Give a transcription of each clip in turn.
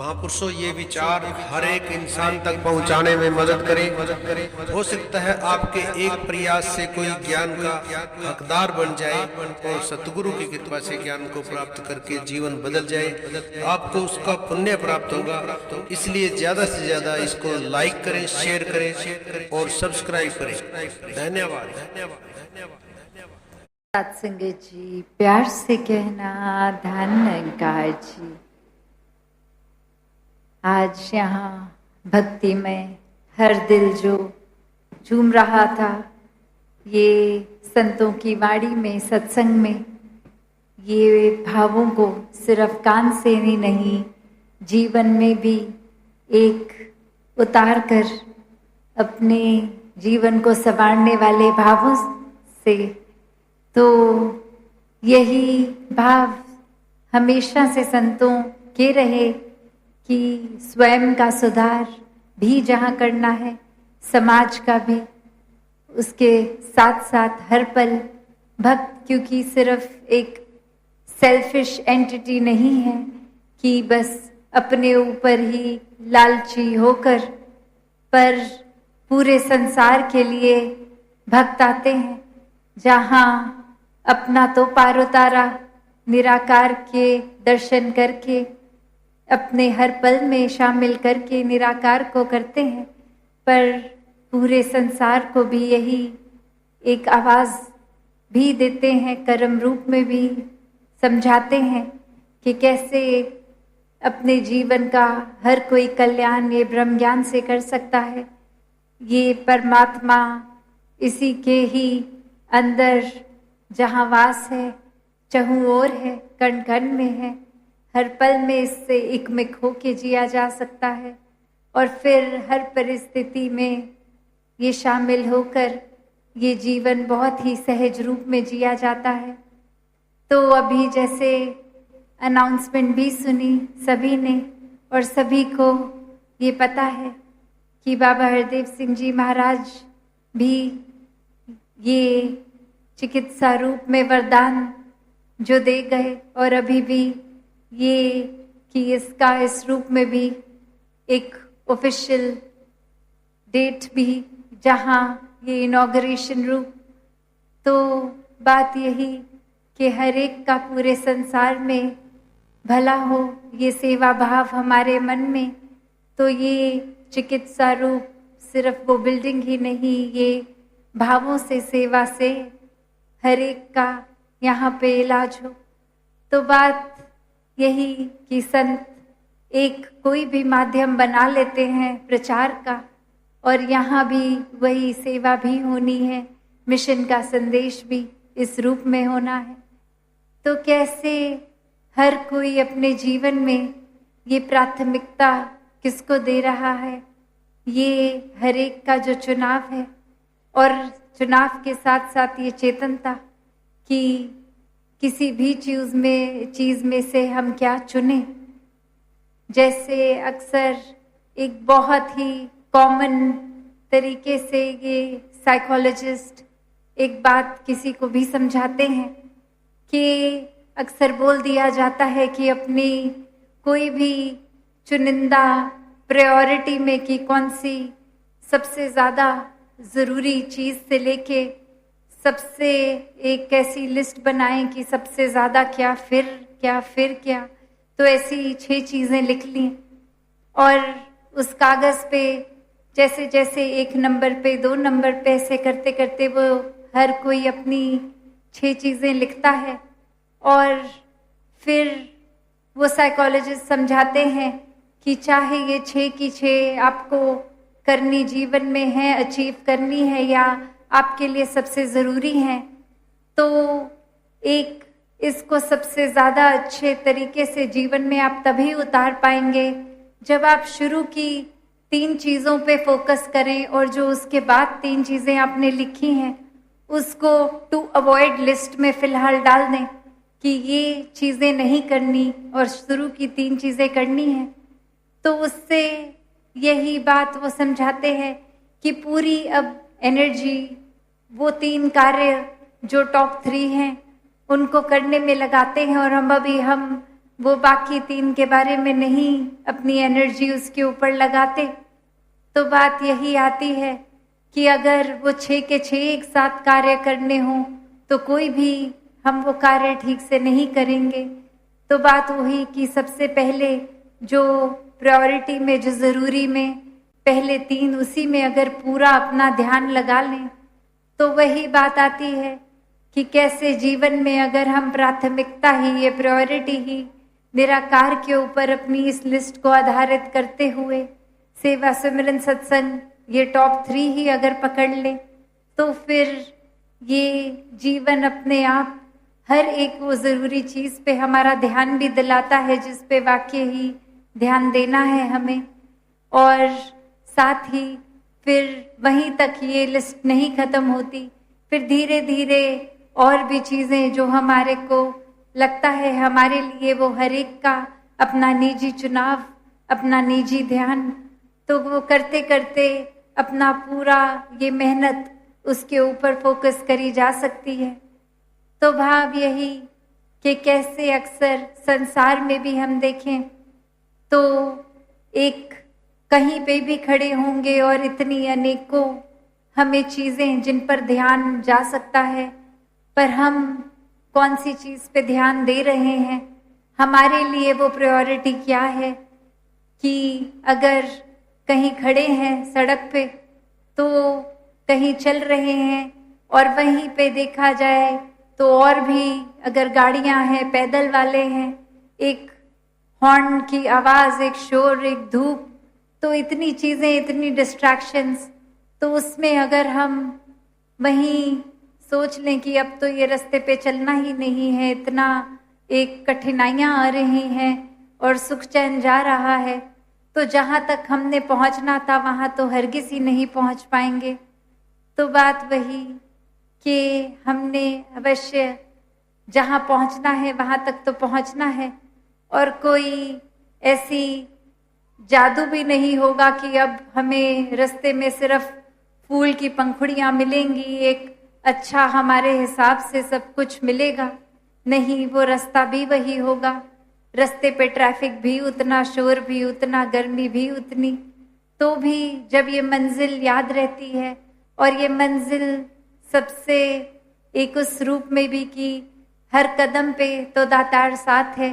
महापुरुषों ये विचार हर एक इंसान तक पहुंचाने में मदद करें। हो सकता है आपके एक प्रयास से कोई ज्ञान का हकदार बन जाए और सतगुरु की कृपा से ज्ञान को प्राप्त करके जीवन बदल जाए, आपको उसका पुण्य प्राप्त होगा। इसलिए ज्यादा से ज्यादा इसको लाइक करें, शेयर करें और सब्सक्राइब करें। धन्यवाद। सत्संग जी, प्यार से कहना धन्यकार जी। आज यहाँ भक्ति में हर दिल जो झूम रहा था, ये संतों की वाणी में, सत्संग में, ये भावों को सिर्फ कान से ही नहीं, जीवन में भी एक उतार कर अपने जीवन को संवारने वाले भावों से, तो यही भाव हमेशा से संतों के रहे कि स्वयं का सुधार भी जहाँ करना है, समाज का भी, उसके साथ साथ हर पल भक्त, क्योंकि सिर्फ एक सेल्फिश एंटिटी नहीं है कि बस अपने ऊपर ही लालची होकर, पर पूरे संसार के लिए भक्त आते हैं, जहाँ अपना तो पार उतारा निराकार के दर्शन करके अपने हर पल में शामिल करके निराकार को करते हैं, पर पूरे संसार को भी यही एक आवाज़ भी देते हैं, कर्म रूप में भी समझाते हैं कि कैसे अपने जीवन का हर कोई कल्याण ये ब्रह्म ज्ञान से कर सकता है। ये परमात्मा इसी के ही अंदर जहाँ वास है, चहुँ ओर है, कण कण में है, हर पल में इससे एकमिक होके जिया जा सकता है और फिर हर परिस्थिति में ये शामिल होकर ये जीवन बहुत ही सहज रूप में जिया जाता है। तो अभी जैसे अनाउंसमेंट भी सुनी सभी ने, और सभी को ये पता है कि बाबा हरदेव सिंह जी महाराज भी ये चिकित्सा रूप में वरदान जो दे गए, और अभी भी ये कि इसका इस रूप में भी एक ऑफिशियल डेट भी, जहाँ ये इनॉग्रेशन रूप, तो बात यही कि हर एक का पूरे संसार में भला हो, ये सेवा भाव हमारे मन में, तो ये चिकित्सा रूप सिर्फ वो बिल्डिंग ही नहीं, ये भावों से, सेवा से हर एक का यहाँ पे इलाज हो। तो बात यही कि संत एक कोई भी माध्यम बना लेते हैं प्रचार का, और यहाँ भी वही सेवा भी होनी है, मिशन का संदेश भी इस रूप में होना है। तो कैसे हर कोई अपने जीवन में ये प्राथमिकता किसको दे रहा है, ये हर एक का जो चुनाव है, और चुनाव के साथ साथ ये चेतनता कि किसी भी चीज़ में से हम क्या चुने। जैसे अक्सर एक बहुत ही कॉमन तरीके से ये साइकोलॉजिस्ट एक बात किसी को भी समझाते हैं कि अक्सर बोल दिया जाता है कि अपनी कोई भी चुनिंदा प्रायोरिटी में कि कौन सी सबसे ज़्यादा ज़रूरी चीज़ से लेके सबसे एक ऐसी लिस्ट बनाएं कि सबसे ज़्यादा क्या, फिर क्या, फिर क्या। तो ऐसी 6 चीज़ें लिख ली, और उस कागज़ पे जैसे जैसे 1 नंबर पे, 2 नंबर पे, ऐसे करते करते वो हर कोई अपनी 6 चीज़ें लिखता है, और फिर वो साइकोलॉजिस्ट समझाते हैं कि चाहे ये 6 की 6 आपको करनी जीवन में है, अचीव करनी है, या आपके लिए सबसे ज़रूरी है, तो एक इसको सबसे ज़्यादा अच्छे तरीके से जीवन में आप तभी उतार पाएंगे जब आप शुरू की 3 चीज़ों पे फोकस करें, और जो उसके बाद 3 चीज़ें आपने लिखी हैं उसको टू अवॉइड लिस्ट में फ़िलहाल डाल दें कि ये चीज़ें नहीं करनी और शुरू की 3 चीज़ें करनी हैं। तो उससे यही बात वो समझाते हैं कि पूरी अब एनर्जी वो 3 कार्य जो टॉप 3 हैं उनको करने में लगाते हैं, और हम वो बाकी 3 के बारे में नहीं अपनी एनर्जी उसके ऊपर लगाते, तो बात यही आती है कि अगर वो 6 के 6 एक साथ कार्य करने हों तो कोई भी हम वो कार्य ठीक से नहीं करेंगे। तो बात वही कि सबसे पहले जो प्रायोरिटी में, जो ज़रूरी में, पहले 3 उसी में अगर पूरा अपना ध्यान लगा लें तो वही बात आती है कि कैसे जीवन में अगर हम प्राथमिकता ही, ये प्रायोरिटी ही निराकार के ऊपर अपनी इस लिस्ट को आधारित करते हुए सेवा, सिमरन, सत्संग, ये टॉप 3 ही अगर पकड़ ले तो फिर ये जीवन अपने आप हर एक वो ज़रूरी चीज़ पे हमारा ध्यान भी दिलाता है जिस पे वाकई ही ध्यान देना है हमें। और साथ ही फिर वहीं तक ये लिस्ट नहीं ख़त्म होती, फिर धीरे धीरे और भी चीज़ें जो हमारे को लगता है हमारे लिए वो हर एक का अपना निजी चुनाव, अपना निजी ध्यान, तो वो करते करते अपना पूरा ये मेहनत उसके ऊपर फोकस करी जा सकती है। तो भाव यही कि कैसे अक्सर संसार में भी हम देखें तो एक कहीं पे भी खड़े होंगे और इतनी अनेकों हमें चीज़ें जिन पर ध्यान जा सकता है, पर हम कौन सी चीज़ पे ध्यान दे रहे हैं, हमारे लिए वो प्रायोरिटी क्या है। कि अगर कहीं खड़े हैं सड़क पे तो कहीं चल रहे हैं और वहीं पे देखा जाए तो और भी अगर गाड़ियां हैं, पैदल वाले हैं, एक हॉर्न की आवाज़, एक शोर, एक धूप, तो इतनी चीज़ें, इतनी डिस्ट्रैक्शंस, तो उसमें अगर हम वहीं सोच लें कि अब तो ये रास्ते पे चलना ही नहीं है, इतना एक कठिनाइयाँ आ रही हैं और सुख चैन जा रहा है, तो जहाँ तक हमने पहुँचना था वहाँ तो हरगिज़ ही नहीं पहुँच पाएंगे। तो बात वही कि हमने अवश्य जहाँ पहुँचना है वहाँ तक तो पहुँचना है, और कोई ऐसी जादू भी नहीं होगा कि अब हमें रास्ते में सिर्फ फूल की पंखुड़ियाँ मिलेंगी, एक अच्छा हमारे हिसाब से सब कुछ मिलेगा। नहीं, वो रास्ता भी वही होगा, रास्ते पे ट्रैफिक भी उतना, शोर भी उतना, गर्मी भी उतनी। तो भी जब ये मंजिल याद रहती है, और ये मंजिल सबसे एक उस रूप में भी कि हर कदम पे तो दातार साथ है,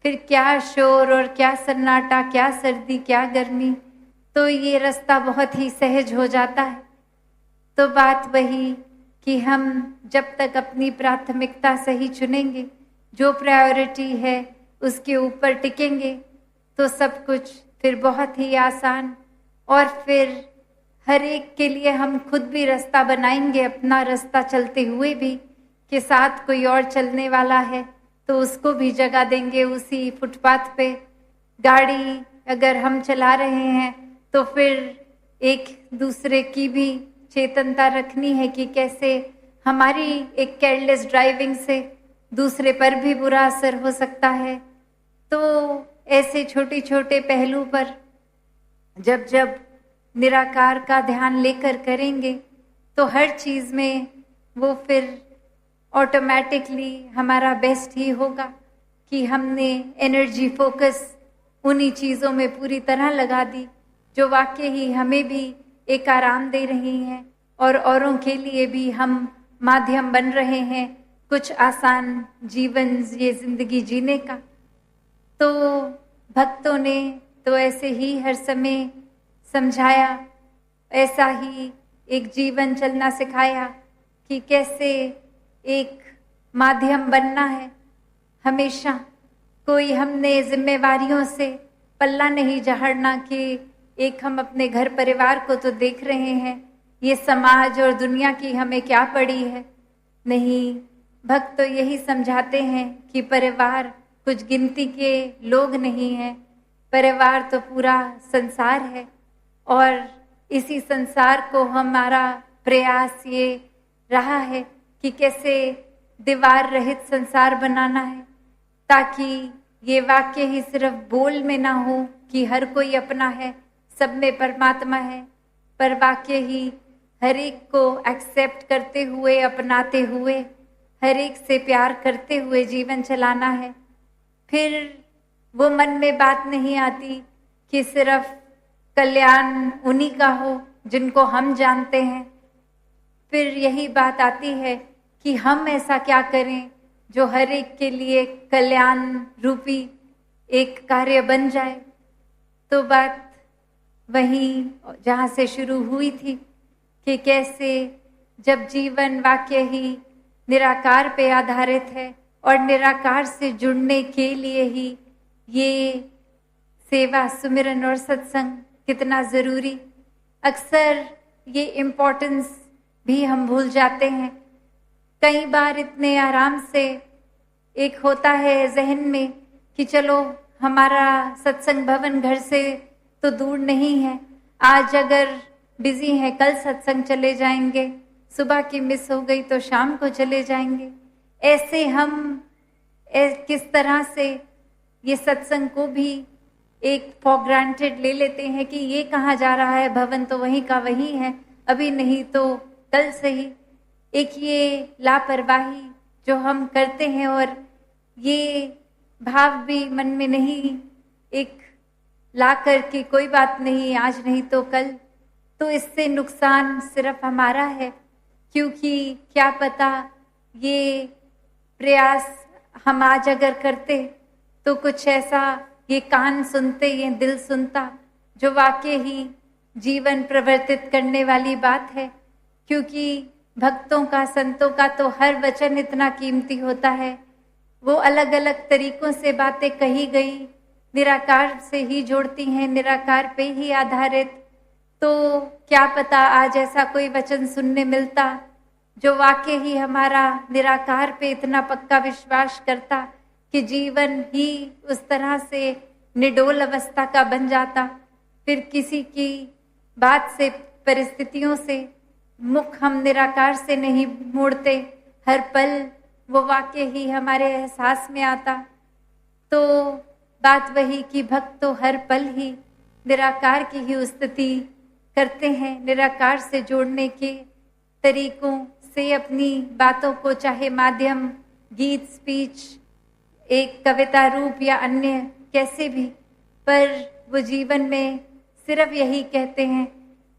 फिर क्या शोर और क्या सन्नाटा, क्या सर्दी, क्या गर्मी, तो ये रास्ता बहुत ही सहज हो जाता है। तो बात वही कि हम जब तक अपनी प्राथमिकता सही चुनेंगे, जो प्रायोरिटी है उसके ऊपर टिकेंगे, तो सब कुछ फिर बहुत ही आसान, और फिर हर एक के लिए हम खुद भी रास्ता बनाएंगे, अपना रास्ता चलते हुए भी, कि साथ कोई और चलने वाला है तो उसको भी जगह देंगे उसी फुटपाथ पे। गाड़ी अगर हम चला रहे हैं तो फिर एक दूसरे की भी चेतनता रखनी है कि कैसे हमारी एक केयरलेस ड्राइविंग से दूसरे पर भी बुरा असर हो सकता है। तो ऐसे छोटे छोटे पहलू पर जब जब निराकार का ध्यान लेकर करेंगे तो हर चीज़ में वो फिर ऑटोमेटिकली हमारा बेस्ट ही होगा कि हमने एनर्जी फोकस उन्हीं चीज़ों में पूरी तरह लगा दी जो वाकई ही हमें भी एक आराम दे रही हैं, और औरों के लिए भी हम माध्यम बन रहे हैं कुछ आसान जीवन, ये जिंदगी जीने का। तो भक्तों ने तो ऐसे ही हर समय समझाया, ऐसा ही एक जीवन चलना सिखाया कि कैसे एक माध्यम बनना है। हमेशा कोई हमने जिम्मेवारियों से पल्ला नहीं झाड़ना कि एक हम अपने घर परिवार को तो देख रहे हैं, ये समाज और दुनिया की हमें क्या पड़ी है। नहीं, भक्त तो यही समझाते हैं कि परिवार कुछ गिनती के लोग नहीं हैं, परिवार तो पूरा संसार है, और इसी संसार को हमारा प्रयास ये रहा है कि कैसे दीवार रहित संसार बनाना है, ताकि ये वाक्य ही सिर्फ बोल में ना हो कि हर कोई अपना है, सब में परमात्मा है, पर वाक्य ही हर एक को एक्सेप्ट करते हुए, अपनाते हुए, हर एक से प्यार करते हुए जीवन चलाना है। फिर वो मन में बात नहीं आती कि सिर्फ कल्याण उन्हीं का हो जिनको हम जानते हैं। फिर यही बात आती है कि हम ऐसा क्या करें जो हर एक के लिए कल्याण रूपी एक कार्य बन जाए। तो बात वही जहाँ से शुरू हुई थी कि कैसे जब जीवन वाक्य ही निराकार पे आधारित है और निराकार से जुड़ने के लिए ही ये सेवा, सुमिरन और सत्संग कितना ज़रूरी। अक्सर ये इम्पोर्टेंस भी हम भूल जाते हैं। कई बार इतने आराम से एक होता है जहन में कि चलो हमारा सत्संग भवन घर से तो दूर नहीं है, आज अगर बिजी है कल सत्संग चले जाएंगे, सुबह की मिस हो गई तो शाम को चले जाएंगे। ऐसे हम किस तरह से ये सत्संग को भी एक फॉर ग्रांटेड ले लेते हैं कि ये कहाँ जा रहा है, भवन तो वहीं का वहीं है, अभी नहीं तो कल सही। एक ये लापरवाही जो हम करते हैं और ये भाव भी मन में नहीं एक ला कर के कोई बात नहीं, आज नहीं तो कल, तो इससे नुकसान सिर्फ हमारा है। क्योंकि क्या पता ये प्रयास हम आज अगर करते तो कुछ ऐसा ये कान सुनते, ये दिल सुनता, जो वाकई ही जीवन प्रवर्तित करने वाली बात है। क्योंकि भक्तों का, संतों का तो हर वचन इतना कीमती होता है। वो अलग अलग तरीकों से बातें कही गई, निराकार से ही जोड़ती हैं, निराकार पे ही आधारित। तो क्या पता आज ऐसा कोई वचन सुनने मिलता जो वाकई ही हमारा निराकार पे इतना पक्का विश्वास करता कि जीवन ही उस तरह से निडोल अवस्था का बन जाता। फिर किसी की बात से, परिस्थितियों से मुख हम निराकार से नहीं मोड़ते, हर पल वो वाक्य ही हमारे एहसास में आता। तो बात वही कि भक्त तो हर पल ही निराकार की ही स्तुति करते हैं, निराकार से जोड़ने के तरीकों से अपनी बातों को, चाहे माध्यम गीत, स्पीच, एक कविता रूप या अन्य कैसे भी, पर वो जीवन में सिर्फ यही कहते हैं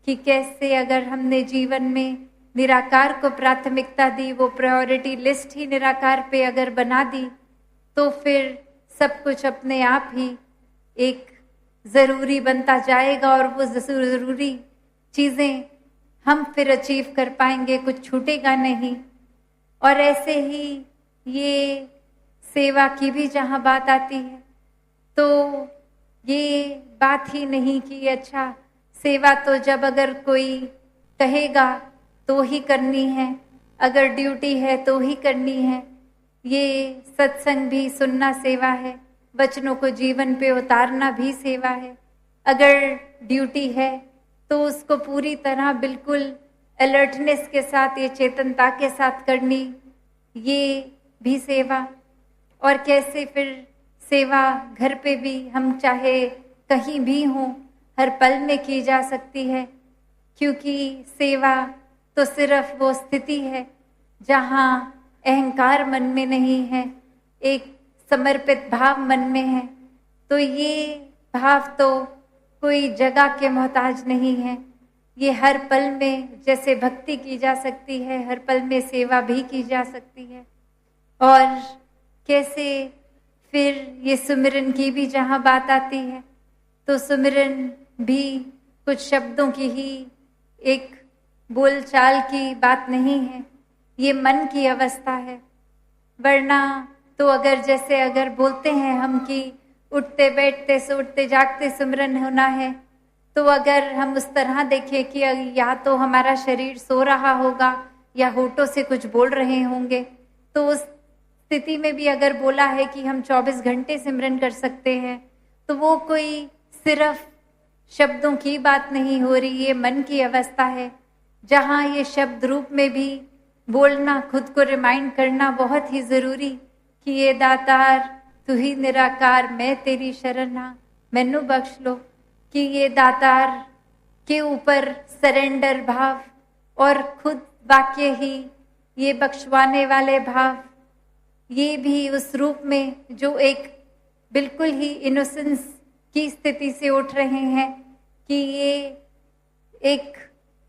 कि कैसे अगर हमने जीवन में निराकार को प्राथमिकता दी, वो प्रायोरिटी लिस्ट ही निराकार पे अगर बना दी, तो फिर सब कुछ अपने आप ही एक ज़रूरी बनता जाएगा और वो ज़रूरी चीज़ें हम फिर अचीव कर पाएंगे, कुछ छूटेगा नहीं। और ऐसे ही ये सेवा की भी जहाँ बात आती है तो ये बात ही नहीं कि अच्छा सेवा तो जब अगर कोई कहेगा तो ही करनी है, अगर ड्यूटी है तो ही करनी है। ये सत्संग भी सुनना सेवा है, वचनों को जीवन पे उतारना भी सेवा है। अगर ड्यूटी है तो उसको पूरी तरह बिल्कुल अलर्टनेस के साथ, ये चेतनता के साथ करनी, ये भी सेवा। और कैसे फिर सेवा घर पे भी हम चाहे कहीं भी हों, हर पल में की जा सकती है। क्योंकि सेवा तो सिर्फ वो स्थिति है जहाँ अहंकार मन में नहीं है, एक समर्पित भाव मन में है। तो ये भाव तो कोई जगह के मोहताज नहीं है, ये हर पल में जैसे भक्ति की जा सकती है, हर पल में सेवा भी की जा सकती है। और कैसे फिर ये सुमिरन की भी जहाँ बात आती है तो सुमिरन भी कुछ शब्दों की ही एक बोलचाल की बात नहीं है, ये मन की अवस्था है। वरना तो अगर जैसे अगर बोलते हैं हम कि उठते बैठते सोते जागते सिमरन होना है, तो अगर हम उस तरह देखें कि या तो हमारा शरीर सो रहा होगा या होठों से कुछ बोल रहे होंगे, तो उस स्थिति में भी अगर बोला है कि हम 24 घंटे सिमरन कर सकते हैं, तो वो कोई सिर्फ शब्दों की बात नहीं हो रही, ये मन की अवस्था है जहाँ ये शब्द रूप में भी बोलना, खुद को रिमाइंड करना बहुत ही ज़रूरी कि ये दातार तू ही निराकार, मैं तेरी शरणा मैनू बख्श लो। कि ये दातार के ऊपर सरेंडर भाव और खुद वाक्य ही ये बख्शवाने वाले भाव, ये भी उस रूप में जो एक बिल्कुल ही इनोसेंस की स्थिति से उठ रहे हैं कि ये एक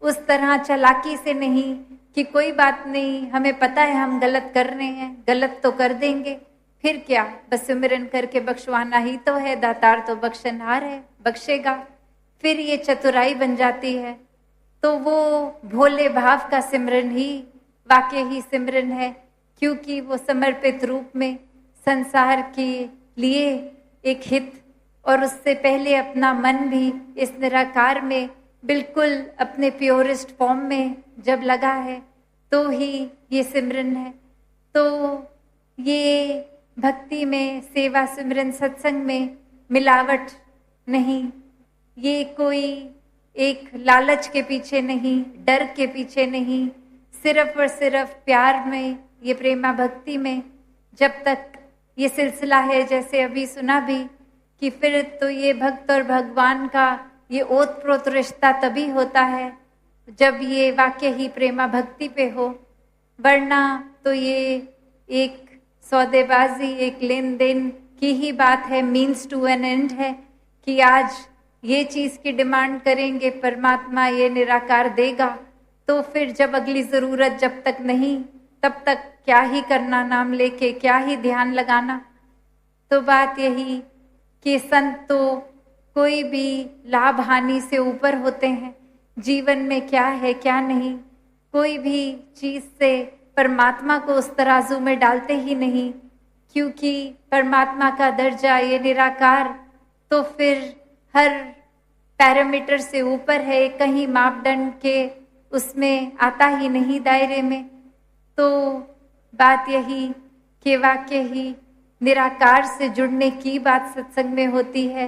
उस तरह चालाकी से नहीं कि कोई बात नहीं, हमें पता है हम गलत कर रहे हैं, गलत तो कर देंगे, फिर क्या, बस सिमरन करके बख्शवाना ही तो है, दातार तो बख्शनहार है, बख्शेगा। फिर ये चतुराई बन जाती है। तो वो भोले भाव का सिमरन ही वाकई ही सिमरन है, क्योंकि वो समर्पित रूप में संसार के लिए एक हित और उससे पहले अपना मन भी इस निराकार में बिल्कुल अपने प्योरेस्ट फॉर्म में जब लगा है तो ही ये सिमरन है। तो ये भक्ति में, सेवा सिमरन सत्संग में मिलावट नहीं, ये कोई एक लालच के पीछे नहीं, डर के पीछे नहीं, सिर्फ और सिर्फ प्यार में, ये प्रेमा भक्ति में जब तक ये सिलसिला है, जैसे अभी सुना भी कि फिर तो ये भक्त और भगवान का ये ओत प्रोत रिश्ता तभी होता है जब ये वाक्य ही प्रेमा भक्ति पे हो, वरना तो ये एक सौदेबाजी, एक लेन देन की ही बात है, मीन्स टू एन एंड है कि आज ये चीज की डिमांड करेंगे, परमात्मा ये निराकार देगा, तो फिर जब अगली जरूरत जब तक नहीं तब तक क्या ही करना, नाम लेके क्या ही ध्यान लगाना। तो बात यही कि संत तो कोई भी लाभ हानि से ऊपर होते हैं, जीवन में क्या है क्या नहीं, कोई भी चीज से परमात्मा को उस तराजू में डालते ही नहीं, क्योंकि परमात्मा का दर्जा ये निराकार तो फिर हर पैरामीटर से ऊपर है, कहीं मापदंड के उसमें आता ही नहीं दायरे में। तो बात यही कि वाकई ही निराकार से जुड़ने की बात सत्संग में होती है,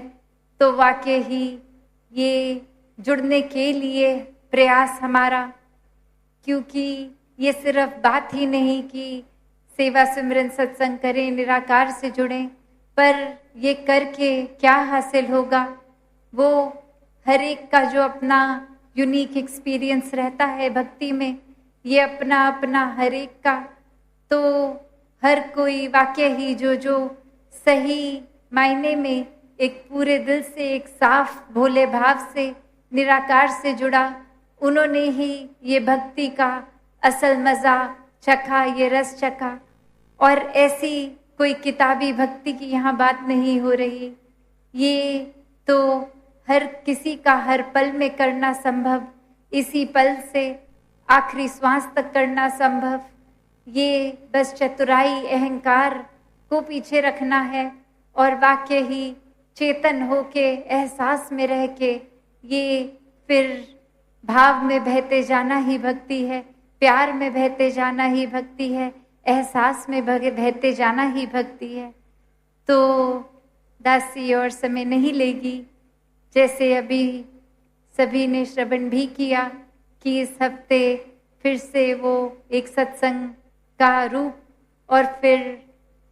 तो वाकई ही ये जुड़ने के लिए प्रयास हमारा, क्योंकि ये सिर्फ बात ही नहीं कि सेवा सिमरन सत्संग करें, निराकार से जुड़ें, पर ये करके क्या हासिल होगा वो हर एक का जो अपना यूनिक एक्सपीरियंस रहता है भक्ति में, ये अपना अपना हर एक का। तो हर कोई वाकई ही जो सही मायने में एक पूरे दिल से, एक साफ भोले भाव से निराकार से जुड़ा, उन्होंने ही ये भक्ति का असल मजा चखा, ये रस चखा। और ऐसी कोई किताबी भक्ति की यहाँ बात नहीं हो रही, ये तो हर किसी का हर पल में करना संभव, इसी पल से आखिरी श्वास तक करना संभव। ये बस चतुराई, अहंकार को पीछे रखना है और वाकई ही चेतन होके, एहसास में रह के ये फिर भाव में बहते जाना ही भक्ति है, प्यार में बहते जाना ही भक्ति है, एहसास में बहते जाना ही भक्ति है। तो दासी और समय नहीं लेगी, जैसे अभी सभी ने श्रवण भी किया कि इस हफ्ते फिर से वो एक सत्संग का रूप, और फिर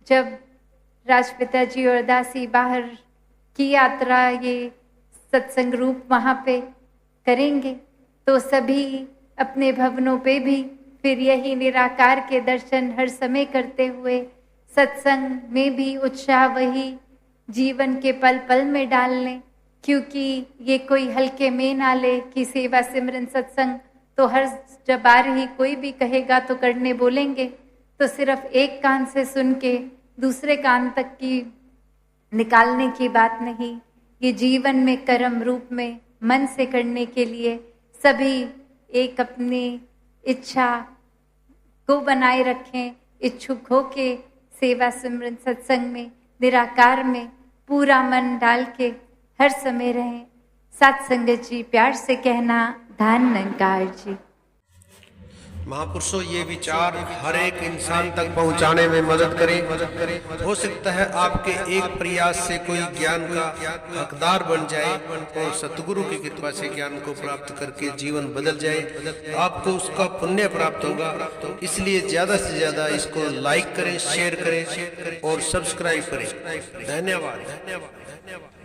जब राजपिता जी और दासी बाहर की यात्रा ये सत्संग रूप वहाँ पे करेंगे, तो सभी अपने भवनों पे भी फिर यही निराकार के दर्शन हर समय करते हुए सत्संग में भी उत्साह वही जीवन के पल पल में डाल लें, क्योंकि ये कोई हल्के में ना ले कि सेवा सिमरन सत्संग तो हर जबार ही कोई भी कहेगा तो करने बोलेंगे, तो सिर्फ एक कान से सुन के दूसरे कान तक की निकालने की बात नहीं, ये जीवन में कर्म रूप में मन से करने के लिए सभी एक अपनी इच्छा को बनाए रखें, इच्छुक हो के सेवा सिमरन सत्संग में निराकार में पूरा मन डाल के हर समय रहें। साथ संगत जी, प्यार से कहना धन निरंकार जी। महापुरुषों, ये विचार हर एक इंसान तक पहुंचाने में मदद करें। हो सकता है आपके एक प्रयास से कोई ज्ञान का हकदार बन जाए और सतगुरु की कृपा से ज्ञान को प्राप्त करके जीवन बदल जाए, आपको उसका पुण्य प्राप्त होगा। इसलिए ज्यादा से ज्यादा इसको लाइक करें, शेयर करें और सब्सक्राइब करें। धन्यवाद।